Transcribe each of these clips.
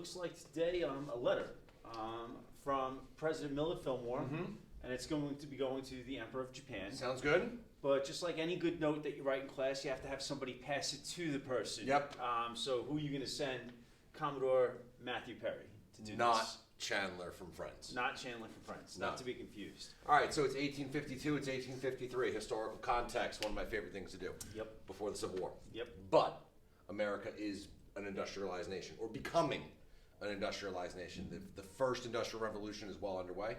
looks like today a letter from President Millard Fillmore, and it's going to be going to the Emperor of Japan. Sounds good. But just like any good note that you write in class, you have to have somebody pass it to the person. Yep. So who are you going to send? Commodore Matthew Perry to do Not this. Chandler from Friends. Not Chandler from Friends. No. Not to be confused. All right, so it's 1852, it's 1853. Historical context, one of my favorite things to do. Yep. Before the Civil War. Yep. But America is an industrialized nation, or becoming an industrialized nation. The first industrial revolution is well underway.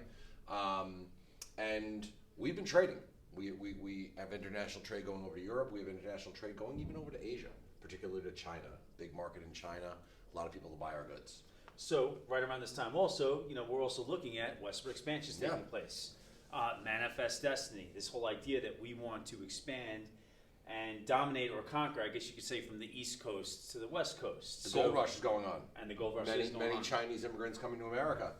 And we've been trading. We have international trade going over to Europe. We have international trade going even over to Asia, particularly to China. Big market in China. A lot of people to buy our goods. So right around this time also, we're also looking at westward expansions taking place. Manifest destiny, this whole idea that we want to expand and dominate or conquer, I guess you could say, from the East Coast to the West Coast. The gold rush is going on. And the gold rush many, is going on. Many Chinese immigrants coming to America,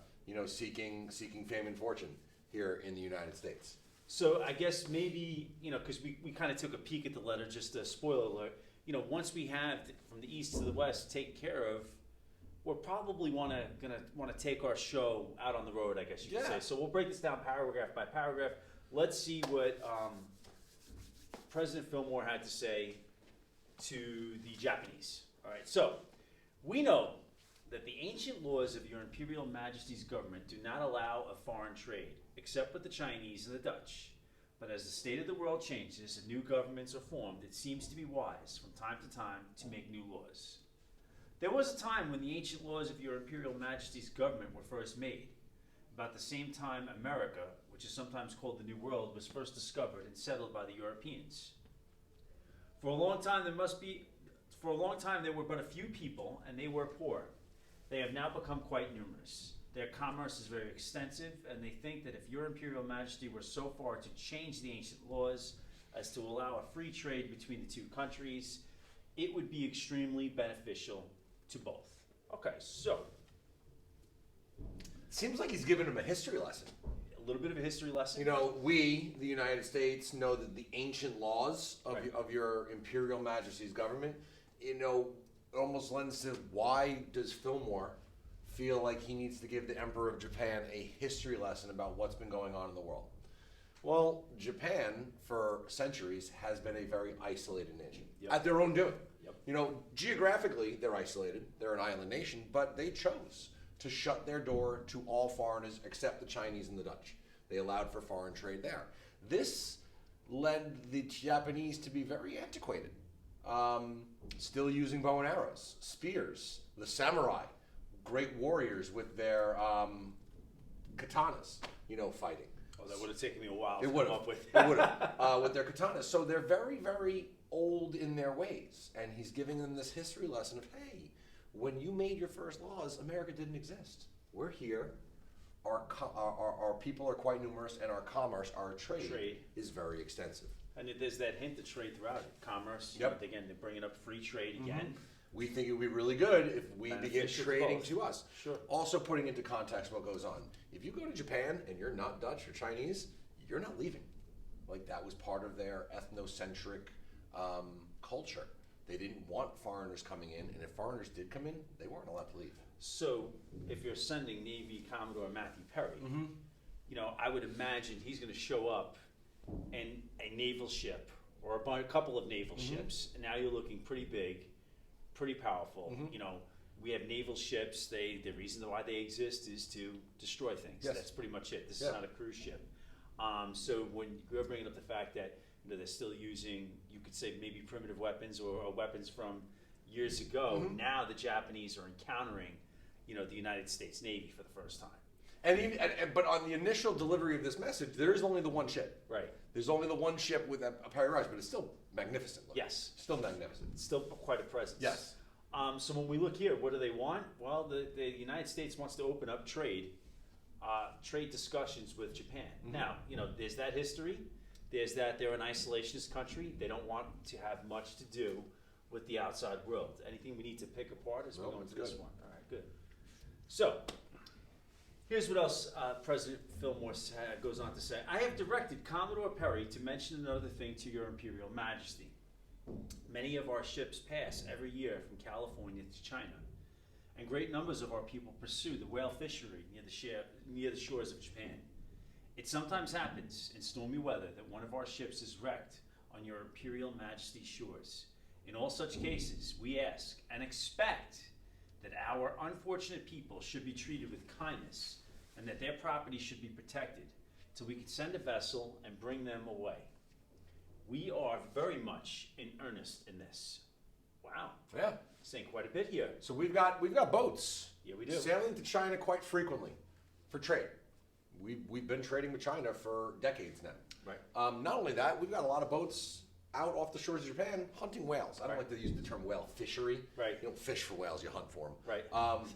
seeking fame and fortune here in the United States. So I guess maybe, because we kind of took a peek at the letter, just a spoiler alert, once we have from the East to the West taken care of, we're probably gonna take our show out on the road, I guess you could say. So we'll break this down paragraph by paragraph. Let's see what President Fillmore had to say to the Japanese. All right, so we know that the ancient laws of your Imperial Majesty's government do not allow a foreign trade, except with the Chinese and the Dutch. But as the state of the world changes and new governments are formed, it seems to be wise from time to time to make new laws. There was a time when the ancient laws of your Imperial Majesty's government were first made. About the same time America, which is sometimes called the New World, was first discovered and settled by the Europeans. For a long time there were but a few people, and they were poor. They have now become quite numerous. Their commerce is very extensive, and they think that if your Imperial Majesty were so far to change the ancient laws as to allow a free trade between the two countries, it would be extremely beneficial to both. Okay, so. Seems like he's giving him a history lesson. A little bit of a history lesson. We, the United States, know that the ancient laws of your Imperial Majesty's government, almost lends to why does Fillmore feel like he needs to give the Emperor of Japan a history lesson about what's been going on in the world? Well, Japan, for centuries, has been a very isolated nation at their own doing. Geographically, they're isolated. They're an island nation, but they chose to shut their door to all foreigners except the Chinese and the Dutch. They allowed for foreign trade there. This led the Japanese to be very antiquated. Still using bow and arrows, spears, the samurai, great warriors with their katanas, fighting. Oh, that would have taken me a while to come up with. It would have, with their katanas. So they're very, very old in their ways. And he's giving them this history lesson of, hey, when you made your first laws, America didn't exist. We're here. Our people are quite numerous, and our commerce, our trade is very extensive. And there's that hint of trade throughout it. Commerce, again, they're bringing up free trade again. We think it would be really good if we begin trading to us. Sure. Also putting into context what goes on. If you go to Japan and you're not Dutch or Chinese, you're not leaving. Like, that was part of their ethnocentric culture. They didn't want foreigners coming in, and if foreigners did come in, they weren't allowed to leave. So if you're sending Navy Commodore Matthew Perry, I would imagine he's going to show up in a naval ship or a couple of naval ships, and now you're looking pretty big, pretty powerful. We have naval ships. The reason why they exist is to destroy things. Yes. That's pretty much it. This is not a cruise ship. So when you're bringing up the fact that they're still using, you could say maybe primitive weapons or weapons from years ago, now the Japanese are encountering, the United States Navy for the first time. But on the initial delivery of this message, there is only the one ship. Right. There's only the one ship with a Perry Rise, but it's still magnificent looking. Yes. Still magnificent. It's still quite a presence. Yes. So when we look here, what do they want? Well, the United States wants to open up trade discussions with Japan. Now, there's that history. There's that they're an isolationist country. They don't want to have much to do with the outside world. Anything we need to pick apart as we go into this one? All right, good. So, here's what else President Fillmore goes on to say. I have directed Commodore Perry to mention another thing to your Imperial Majesty. Many of our ships pass every year from California to China. and great numbers of our people pursue the whale fishery near the shores of Japan. It sometimes happens in stormy weather that one of our ships is wrecked on your Imperial Majesty's shores. In all such cases, we ask and expect that our unfortunate people should be treated with kindness and that their property should be protected till we can send a vessel and bring them away. We are very much in earnest in this. Wow, Yeah. saying quite a bit here. So we've got boats. Yeah, we do. Sailing to China quite frequently for trade. We've been trading with China for decades now. Right. Not only that, we've got a lot of boats out off the shores of Japan hunting whales. I don't Right. like to use the term whale fishery. Right. You don't fish for whales, you hunt for them. Right.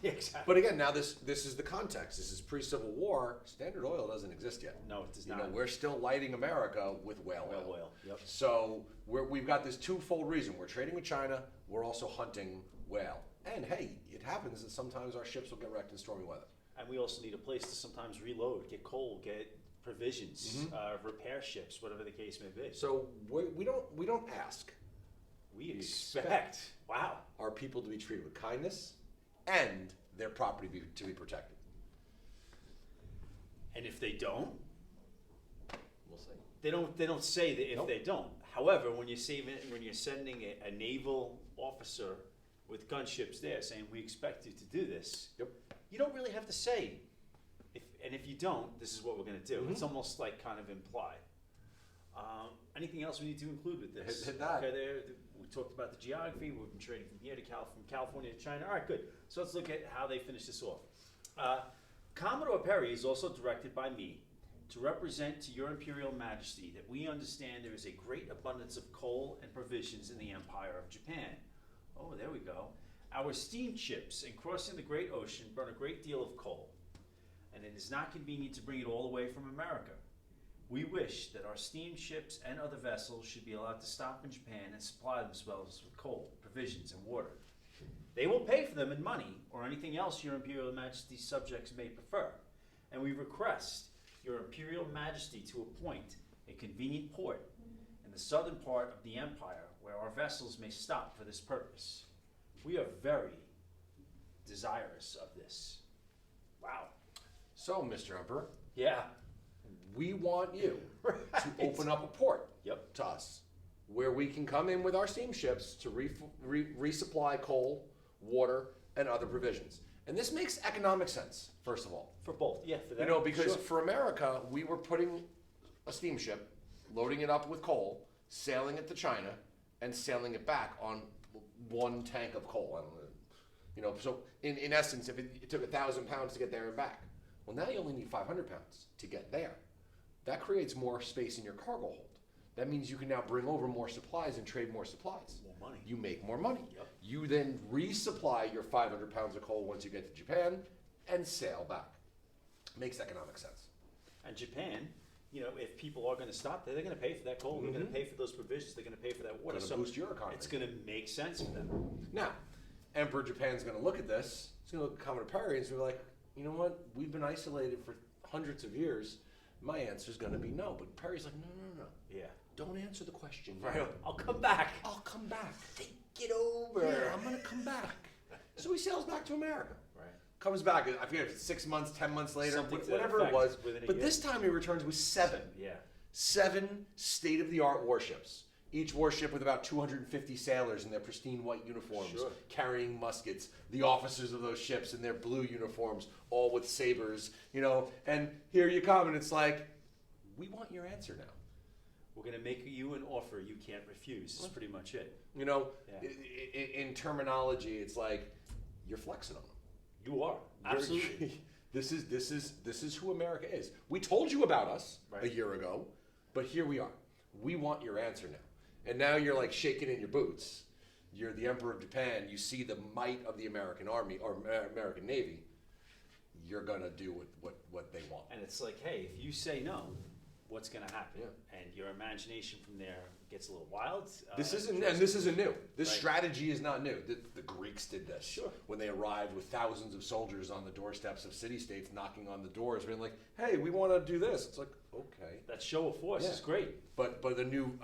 Yeah, exactly. But again, now this is the context. This is pre-Civil War. Standard Oil doesn't exist yet. No, it does You not. know, we're still lighting America with whale Whale oil. oil. Yep. So we've got this twofold reason. We're trading with China. We're also hunting whale. And hey, it happens that sometimes our ships will get wrecked in stormy weather. And we also need a place to sometimes reload, get coal, get provisions, repair ships, whatever the case may be. So we don't ask We expect. Wow. our people to be treated with kindness and their property to be protected. And if they don't, We'll see. they don't say that if Nope. they don't. However, when you're sending a naval officer with gunships there saying we expect you to do this, Yep. you don't really have to say if you don't, this is what we're going to do. It's almost like kind of implied. Anything else we need to include with this? Hit that. Okay, we talked about the geography. We've been trading from here to from California to China. All right, good. So let's look at how they finish this off. Commodore Perry is also directed by me to represent to your Imperial Majesty that we understand there is a great abundance of coal and provisions in the Empire of Japan. Oh, there we go. Our steamships in crossing the great ocean burn a great deal of coal, and it is not convenient to bring it all the way from America. We wish that our steamships and other vessels should be allowed to stop in Japan and supply themselves with coal, provisions, and water. They will pay for them in money or anything else your Imperial Majesty's subjects may prefer, and we request your Imperial Majesty to appoint a convenient port in the southern part of the empire where our vessels may stop for this purpose. We are very desirous of this. Wow. So, Mr. Emperor, Yeah. we want you Right. to open up a port Yep. to us where we can come in with our steamships to resupply coal, water, and other provisions. And this makes economic sense, first of all. For both, yeah, for that. You know, because Sure. for America, we were putting a steamship, loading it up with coal, sailing it to China, and sailing it back on one tank of coal. I don't know. You know, so in essence, if it took 1,000 pounds to get there and back, well, now you only need 500 pounds to get there. That creates more space in your cargo hold. That means you can now bring over more supplies and trade more supplies. More money. You make more money. Yep. You then resupply your 500 pounds of coal once you get to Japan and sail back. Makes economic sense. And Japan, you know, if people are going to stop there, they're going to pay for that coal. They're going to pay for those provisions. They're going to pay for that water. Gonna So boost your economy. it's going to make sense for them. Now, Emperor Japan's going to look at this. He's going to look at Commodore Perry and he's going to be like, you know what? We've been isolated for hundreds of years. My answer is going to be no. But Perry's like, no. Yeah. Don't answer the question. Right. I'll come back. I'll come back. Think it over. Yeah, I'm going to come back. So he sails back to America. Right. Comes back, I forget if it's 6 months, 10 months later, Something to that whatever it effect, was. within a But year. this time he returns with seven Yeah. state-of-the-art warships. Each warship with about 250 sailors in their pristine white uniforms, Sure. carrying muskets. The officers of those ships in their blue uniforms, all with sabers, you know. And here you come, and it's like, we want your answer now. We're going to make you an offer you can't refuse. That's pretty much it. You know, Yeah. in terminology, it's like you're flexing on them. You are. Absolutely. This is who America is. We told you about us Right. a year ago, but here we are. We want your answer now. And now you're like shaking in your boots. You're the Emperor of Japan. You see the might of the American Army or American Navy. You're gonna do what they want. And it's like, hey, if you say no, what's going to happen? Yeah. And your imagination from there gets a little wild. This isn't new. This Right. strategy is not new. The Greeks did this. Sure. When they arrived with thousands of soldiers on the doorsteps of city-states, knocking on the doors, being like, "Hey, we want to do this." It's like, okay. That show of force Yeah. is great. But the new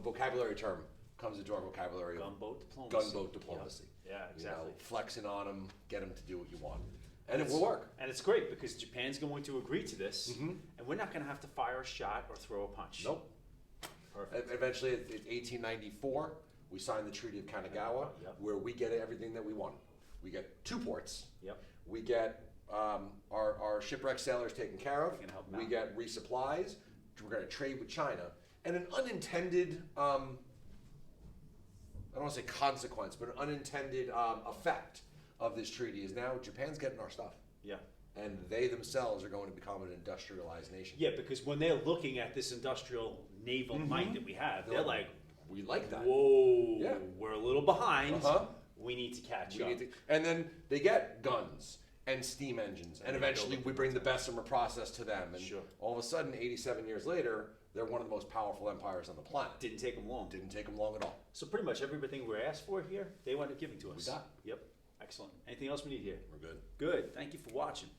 vocabulary term, comes into our vocabulary. Gunboat diplomacy. Gunboat diplomacy. Yeah, exactly. You know, flexing on them, get them to do what you want, and it will work. And it's great because Japan's going to agree to this, Mhm. and we're not going to have to fire a shot or throw a punch. Nope. Perfect. Eventually, in 1894, we signed the Treaty of Kanagawa, Yep. where we get everything that we want. We get 2 ports. Yep. We get our shipwrecked sailors taken care of. We can help them We out. get resupplies. We're going to trade with China. And an unintended, I don't want to say consequence, but an unintended effect of this treaty is now Japan's getting our stuff. Yeah. And they themselves are going to become an industrialized nation. Yeah, because when they're looking at this industrial naval might that we have, they're like, we like that. whoa, Yeah. we're a little behind. Uh-huh. We need to catch We up. need to, and then they get guns and steam engines, and they eventually go we bring the Bessemer process to them. And Sure. all of a sudden, 87 years later, they're one of the most powerful empires on the planet. Didn't take them long. Didn't take them long at all. So pretty much everything we're asked for here, they wound up giving to us. got. Yep. Excellent. Anything else we need here? We're good. Good. Thank you for watching.